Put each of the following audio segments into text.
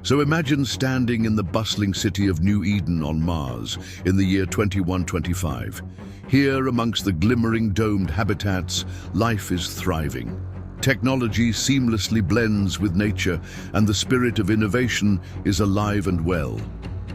So imagine standing in the bustling city of New Eden on Mars in the year 2125. Here, amongst the glimmering domed habitats, life is thriving. Technology seamlessly blends with nature, and the spirit of innovation is alive and well.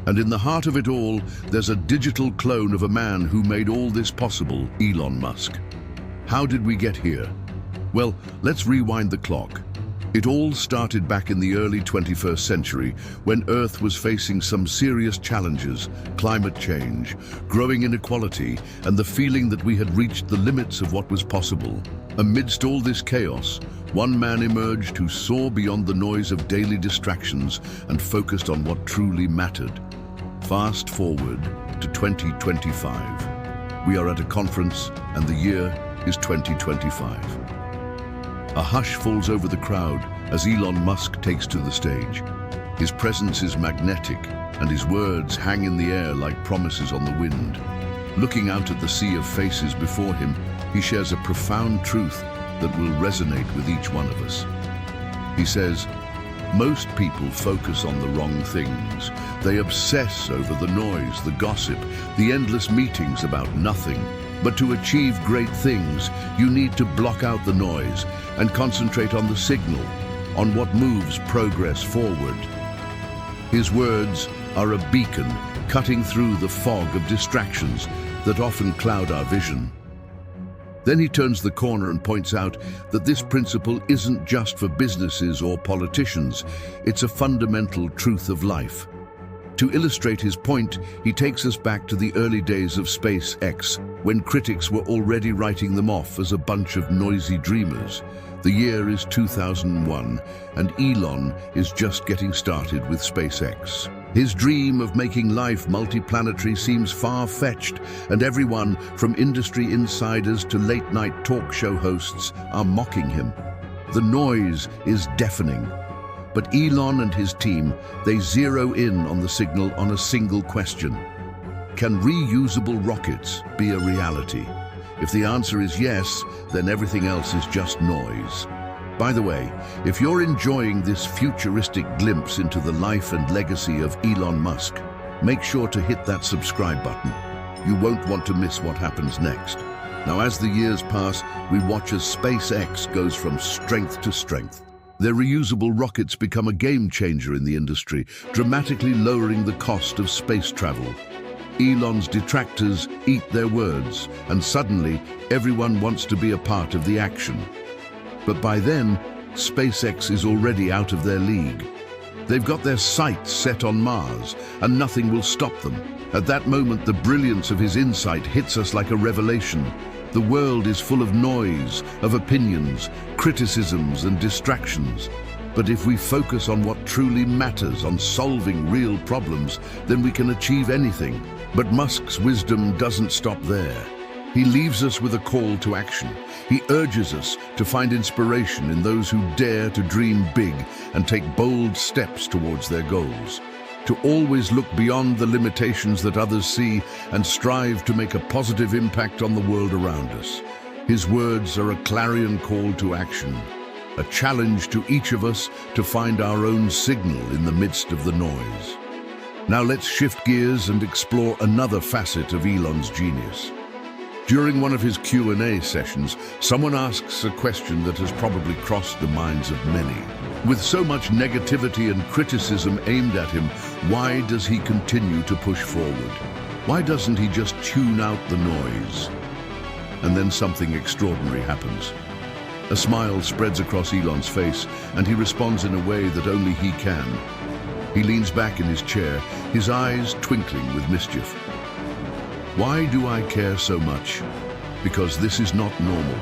And in the heart of it all, there's a digital clone of a man who made all this possible, Elon Musk. How did we get here? Well, let's rewind the clock. It all started back in the early 21st century when Earth was facing some serious challenges: climate change, growing inequality, and the feeling that we had reached the limits of what was possible. Amidst all this chaos, one man emerged who saw beyond the noise of daily distractions and focused on what truly mattered. Fast forward to 2025. We are at a conference, and the year is 2025. A hush falls over the crowd as Elon Musk takes to the stage. His presence is magnetic, and his words hang in the air like promises on the wind. Looking out at the sea of faces before him, he shares a profound truth that will resonate with each one of us. He says, "Most people focus on the wrong things. They obsess over the noise, the gossip, the endless meetings about nothing. But to achieve great things, you need to block out the noise and concentrate on the signal, on what moves progress forward." His words are a beacon cutting through the fog of distractions that often cloud our vision. Then he turns the corner and points out that this principle isn't just for businesses or politicians, it's a fundamental truth of life. To illustrate his point, he takes us back to the early days of SpaceX, when critics were already writing them off as a bunch of noisy dreamers. The year is 2001, and Elon is just getting started with SpaceX. His dream of making life multiplanetary seems far-fetched, and everyone, from industry insiders to late-night talk show hosts, are mocking him. The noise is deafening. But Elon and his team, they zero in on the signal on a single question. Can reusable rockets be a reality? If the answer is yes, then everything else is just noise. By the way, if you're enjoying this futuristic glimpse into the life and legacy of Elon Musk, make sure to hit that subscribe button. You won't want to miss what happens next. Now, as the years pass, we watch as SpaceX goes from strength to strength. Their reusable rockets become a game changer in the industry, dramatically lowering the cost of space travel. Elon's detractors eat their words, and suddenly everyone wants to be a part of the action. But by then, SpaceX is already out of their league. They've got their sights set on Mars, and nothing will stop them. At that moment, the brilliance of his insight hits us like a revelation. The world is full of noise, of opinions, criticisms, and distractions. But if we focus on what truly matters, on solving real problems, then we can achieve anything. But Musk's wisdom doesn't stop there. He leaves us with a call to action. He urges us to find inspiration in those who dare to dream big and take bold steps towards their goals. To always look beyond the limitations that others see and strive to make a positive impact on the world around us. His words are a clarion call to action, a challenge to each of us to find our own signal in the midst of the noise. Now let's shift gears and explore another facet of Elon's genius. During one of his Q&A sessions, someone asks a question that has probably crossed the minds of many. With so much negativity and criticism aimed at him, why does he continue to push forward? Why doesn't he just tune out the noise? And then something extraordinary happens. A smile spreads across Elon's face, and he responds in a way that only he can. He leans back in his chair, his eyes twinkling with mischief. Why do I care so much? Because this is not normal.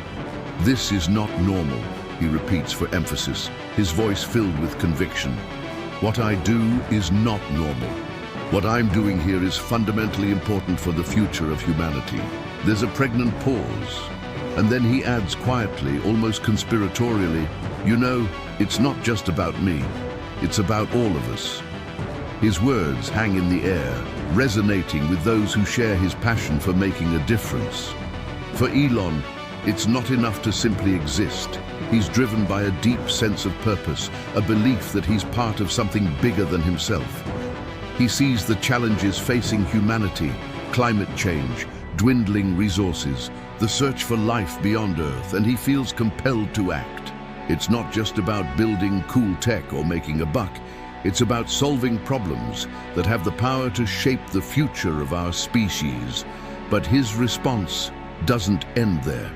This is not normal, he repeats for emphasis, his voice filled with conviction. What I do is not normal. What I'm doing here is fundamentally important for the future of humanity. There's a pregnant pause, and then he adds quietly, almost conspiratorially, "You know, it's not just about me. It's about all of us." His words hang in the air, resonating with those who share his passion for making a difference. For Elon, it's not enough to simply exist. He's driven by a deep sense of purpose, a belief that he's part of something bigger than himself. He sees the challenges facing humanity, climate change, dwindling resources, the search for life beyond Earth, and he feels compelled to act. It's not just about building cool tech or making a buck. It's about solving problems that have the power to shape the future of our species. But his response doesn't end there.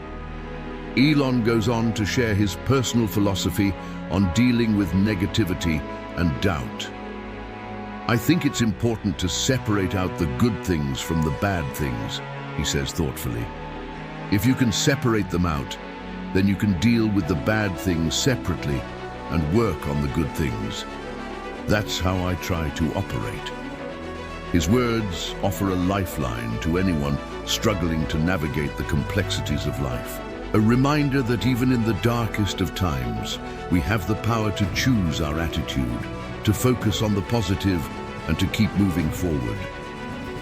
Elon goes on to share his personal philosophy on dealing with negativity and doubt. "I think it's important to separate out the good things from the bad things," he says thoughtfully. "If you can separate them out, then you can deal with the bad things separately and work on the good things. That's how I try to operate." His words offer a lifeline to anyone struggling to navigate the complexities of life. A reminder that even in the darkest of times, we have the power to choose our attitude, to focus on the positive, and to keep moving forward.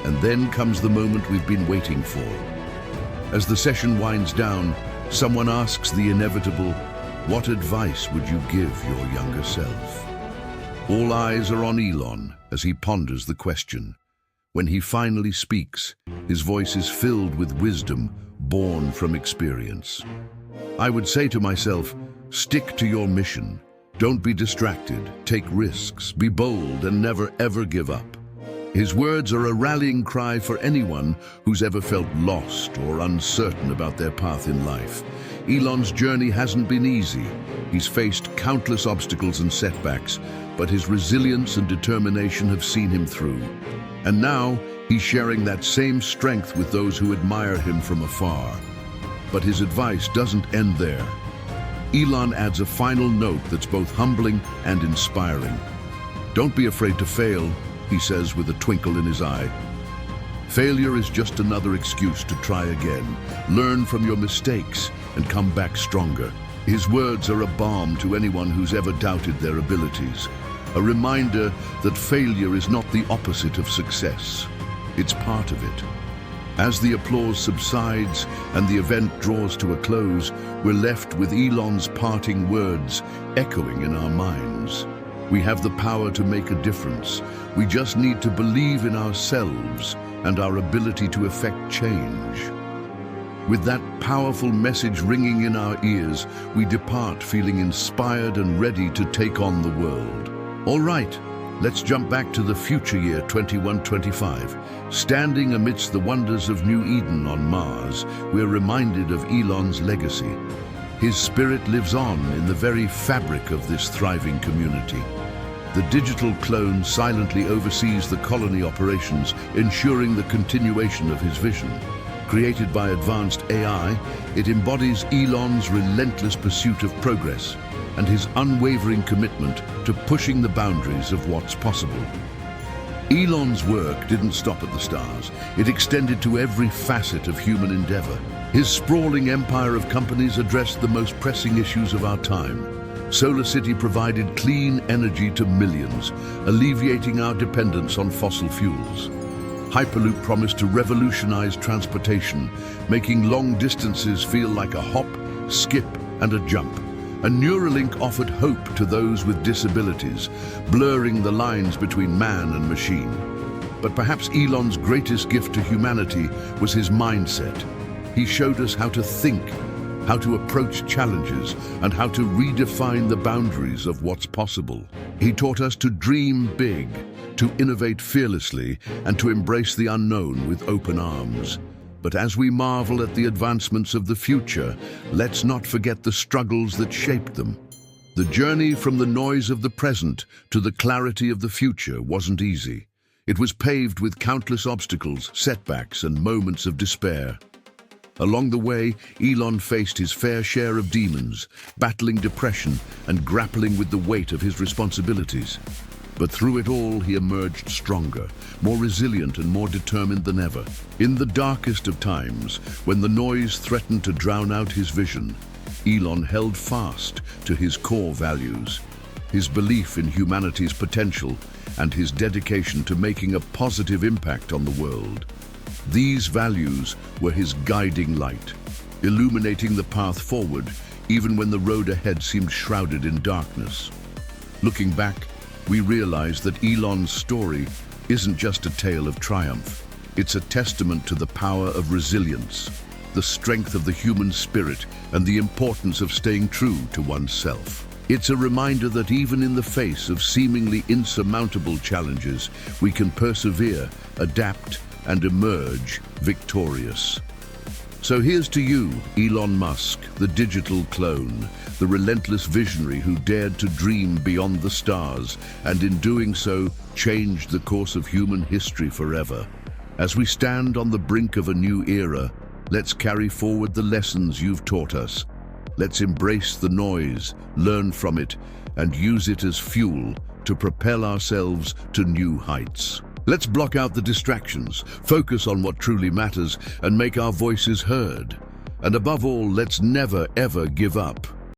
And then comes the moment we've been waiting for. As the session winds down, someone asks the inevitable, "What advice would you give your younger self?" All eyes are on Elon as he ponders the question. When he finally speaks, his voice is filled with wisdom born from experience. "I would say to myself, stick to your mission. Don't be distracted, take risks, be bold, and never ever give up." His words are a rallying cry for anyone who's ever felt lost or uncertain about their path in life. Elon's journey hasn't been easy. He's faced countless obstacles and setbacks, but his resilience and determination have seen him through. And now, he's sharing that same strength with those who admire him from afar. But his advice doesn't end there. Elon adds a final note that's both humbling and inspiring. "Don't be afraid to fail," he says with a twinkle in his eye. "Failure is just another excuse to try again. Learn from your mistakes and come back stronger." His words are a balm to anyone who's ever doubted their abilities. A reminder that failure is not the opposite of success. It's part of it. As the applause subsides and the event draws to a close, we're left with Elon's parting words echoing in our minds. We have the power to make a difference. We just need to believe in ourselves and our ability to effect change. With that powerful message ringing in our ears, we depart feeling inspired and ready to take on the world. All right, let's jump back to the future year 2125. Standing amidst the wonders of New Eden on Mars, we're reminded of Elon's legacy. His spirit lives on in the very fabric of this thriving community. The digital clone silently oversees the colony operations, ensuring the continuation of his vision. Created by advanced AI, it embodies Elon's relentless pursuit of progress and his unwavering commitment to pushing the boundaries of what's possible. Elon's work didn't stop at the stars. It extended to every facet of human endeavor. His sprawling empire of companies addressed the most pressing issues of our time. Solar City provided clean energy to millions, alleviating our dependence on fossil fuels. Hyperloop promised to revolutionize transportation, making long distances feel like a hop, skip, and a jump. And Neuralink offered hope to those with disabilities, blurring the lines between man and machine. But perhaps Elon's greatest gift to humanity was his mindset. He showed us how to think, how to approach challenges, and how to redefine the boundaries of what's possible. He taught us to dream big, to innovate fearlessly, and to embrace the unknown with open arms. But as we marvel at the advancements of the future, let's not forget the struggles that shaped them. The journey from the noise of the present to the clarity of the future wasn't easy. It was paved with countless obstacles, setbacks, and moments of despair. Along the way, Elon faced his fair share of demons, battling depression and grappling with the weight of his responsibilities. But through it all, he emerged stronger, more resilient and more determined than ever. In the darkest of times, when the noise threatened to drown out his vision, Elon held fast to his core values, his belief in humanity's potential and his dedication to making a positive impact on the world. These values were his guiding light. Illuminating the path forward, even when the road ahead seemed shrouded in darkness. Looking back, we realize that Elon's story isn't just a tale of triumph. It's a testament to the power of resilience, the strength of the human spirit, and the importance of staying true to oneself. It's a reminder that even in the face of seemingly insurmountable challenges, we can persevere, adapt, and emerge victorious. So here's to you, Elon Musk, the digital clone, the relentless visionary who dared to dream beyond the stars, and in doing so, changed the course of human history forever. As we stand on the brink of a new era, let's carry forward the lessons you've taught us. Let's embrace the noise, learn from it, and use it as fuel to propel ourselves to new heights. Let's block out the distractions, focus on what truly matters, and make our voices heard. And above all, let's never, ever give up.